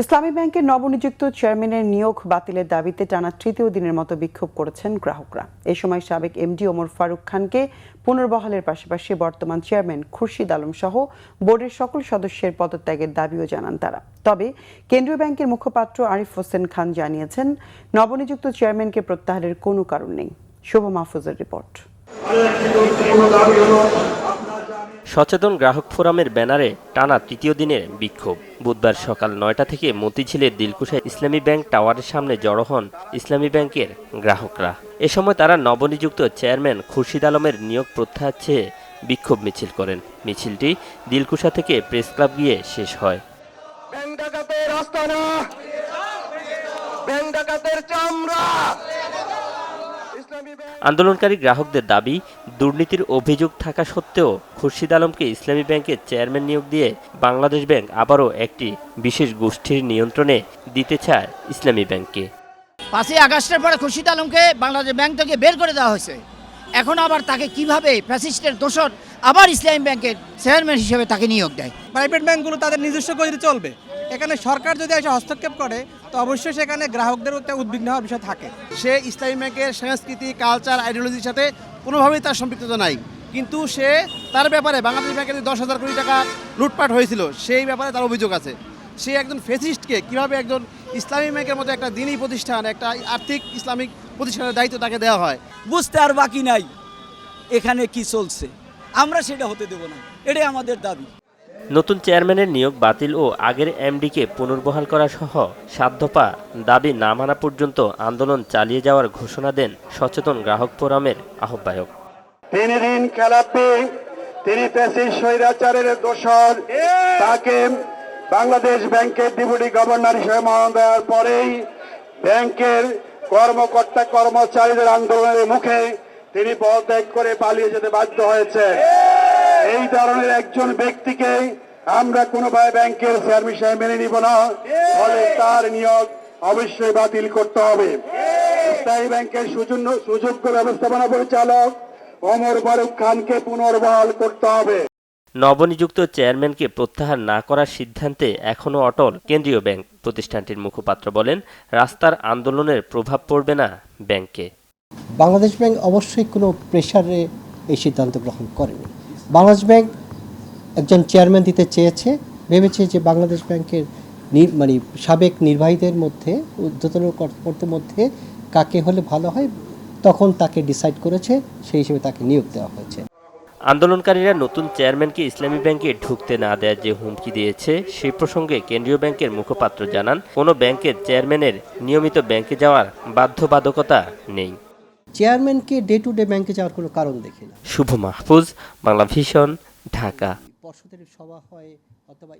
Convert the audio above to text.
ইসলামী ব্যাংকের নবনিযুক্ত চেয়ারম্যানের নিয়োগ বাতিলের দাবিতে টানা তৃতীয় দিনের মতো বিক্ষোভ করেছেন গ্রাহকরা। এ সময় সাবেক এমডি ওমর ফারুক খানকে পুনর্বহালের পাশাপাশি বর্তমান চেয়ারম্যান খুরশিদ আলম সহ বোর্ডের সকল সদস্যের পদত্যাগের দাবিও জানান তারা। তবে কেন্দ্রীয় ব্যাংকের মুখপাত্র আরিফ হোসেন খান জানিয়েছেন, নবনিযুক্ত চেয়ারম্যানকে প্রত্যাহারের কোনো কারণ নেই। শুভ মাহফুজের রিপোর্ট। সচেতন গ্রাহক ফোরামের ব্যানারে টানা তৃতীয় দিনের বিক্ষোভ। বুধবার সকাল 9টা থেকে মতিঝিলের দিলকুশা ইসলামী ব্যাংক টাওয়ারের সামনে জড়ো হন ইসলামী ব্যাংকের গ্রাহকরা। এ সময় তারা নবনিযুক্ত চেয়ারম্যান খুরশিদ আলমের নিয়োগ প্রত্যাহার চেয়ে বিক্ষোভ মিছিল করেন। মিছিলটি দিলকুশা থেকে প্রেস ক্লাব গিয়ে শেষ হয়। আন্দোলনকারী গ্রাহকদের দাবি, দুর্নীতির অভিযোগ থাকা সত্ত্বেও খুরশিদ আলমকে ইসলামী ব্যাংকের চেয়ারম্যান নিয়োগ দিয়ে বাংলাদেশ ব্যাংক আবারও একটি বিশেষ গোষ্ঠীর নিয়ন্ত্রণে দিতে চায় ইসলামী ব্যাংককে। 5ই আগস্টের পরে খুরশিদ আলমকে বাংলাদেশ ব্যাংক থেকে বের করে দেওয়া হয়েছে। এখন আবার তাকে কিভাবে ফ্যাসিস্টের দোসর আবার ইসলামী ব্যাংকের চেয়ারম্যান হিসেবে তাকে নিয়োগ দেয়? প্রাইভেট ব্যাংকগুলো তাদের নিজস্ব গতিতে চলবে। এখানে সরকার যদি এসে হস্তক্ষেপ করে তো অবশ্যই সেখানে গ্রাহকদের উদ্বিগ্ন হওয়ার বিষয় থাকে। সে ইসলামী ব্যাংকের সংস্কৃতি, কালচার, আইডিওলজির সাথে কোনোভাবেই তার সম্পৃক্ততা নাই, কিন্তু সে তার ব্যাপারে বাংলাদেশ ব্যাংকের 10,000 কোটি টাকা লুটপাট হয়েছিল সেই ব্যাপারে তার অভিযোগ আছে। সে একজন ফেসিস্টকে কিভাবে একজন ইসলামী ব্যাংকের মতো একটা দিনী প্রতিষ্ঠান, একটা আর্থিক ইসলামিক প্রতিষ্ঠানের দায়িত্ব তাকে দেওয়া হয়? বুঝতে আর বাকি নাই এখানে কি চলছে, আমরা সেটা হতে দেব না, এটাই আমাদের দাবি। নতুন চেয়ারম্যানের নিয়োগ বাতিল ও আগের এমডিকে পুনর্বহাল করা সহ 7 দফা দাবি না মানা পর্যন্ত আন্দোলন চালিয়ে যাওয়ার ঘোষণা দেন সচেতন গ্রাহক ফোরামের আহ্বায়ক। 3 দিন খেলাপি, তিনি ফ্যাসিস্ট স্বৈরাচারের দোসর, তাকে বাংলাদেশ ব্যাংকের ডেপুটি গভর্নর হিসেবে মনোনয়ন দেওয়ার পরেই ব্যাংকের কর্মকর্তা কর্মচারীদের আন্দোলনের মুখে তিনি পদত্যাগ করে পালিয়ে যেতে বাধ্য হয়েছে। এই ধরনের একজন ব্যক্তিকে আমরা কোনোভাবে ব্যাংকের চেয়ারম্যান হিসেবে মেনে নিব না, ফলে তার নিয়োগ অবশ্যই বাতিল করতে হবে। ইসলামী ব্যাংকের সুযোগ্য ব্যবস্থাপনা পরিচালক ওমর ফারুক খানকে পুনর্বহাল করতে হবে। নবনিযুক্ত চেয়ারম্যানকে প্রত্যাহার না করার সিদ্ধান্তে এখনও অটল কেন্দ্রীয় ব্যাংক। প্রতিষ্ঠানটির মুখপাত্র বলেন, রাস্তার আন্দোলনের প্রভাব পড়বে না ব্যাংকে। বাংলাদেশ ব্যাংক অবশ্যই কোনো প্রেশারে এই সিদ্ধান্ত গ্রহণ করেনি। বাংলাদেশ ব্যাংক একজন চেয়ারম্যান দিতে চেয়েছে, ভেবেছে যে বাংলাদেশ ব্যাংকের সাবেক নির্বাহীদের মধ্যে, ঊর্ধ্বতন কর্তৃপক্ষের মধ্যে কাকে হলে ভালো হয়, তখন তাকে ডিসাইড করেছে, সেই হিসেবে তাকে নিয়োগ দেওয়া হয়েছে। আন্দোলনকারীরা নতুন চেয়ারম্যানকে ইসলামী ব্যাংকে ঢুকতে না দেওয়ার যে হুমকি দিয়েছে সেই প্রসঙ্গে কেন্দ্রীয় ব্যাংকের মুখপাত্র জানান, কোনো ব্যাংকের চেয়ারম্যানের নিয়মিত ব্যাংকে যাওয়ার বাধ্যবাধকতা নেই। চেয়ারম্যানকে ডে টু ডে ব্যাংকে যাওয়ার কোনো কারণ দেখি না। শুভ মাহফুজ, বাংলা ভিশন, ঢাকা। পর্ষদের সভা হয় অথবা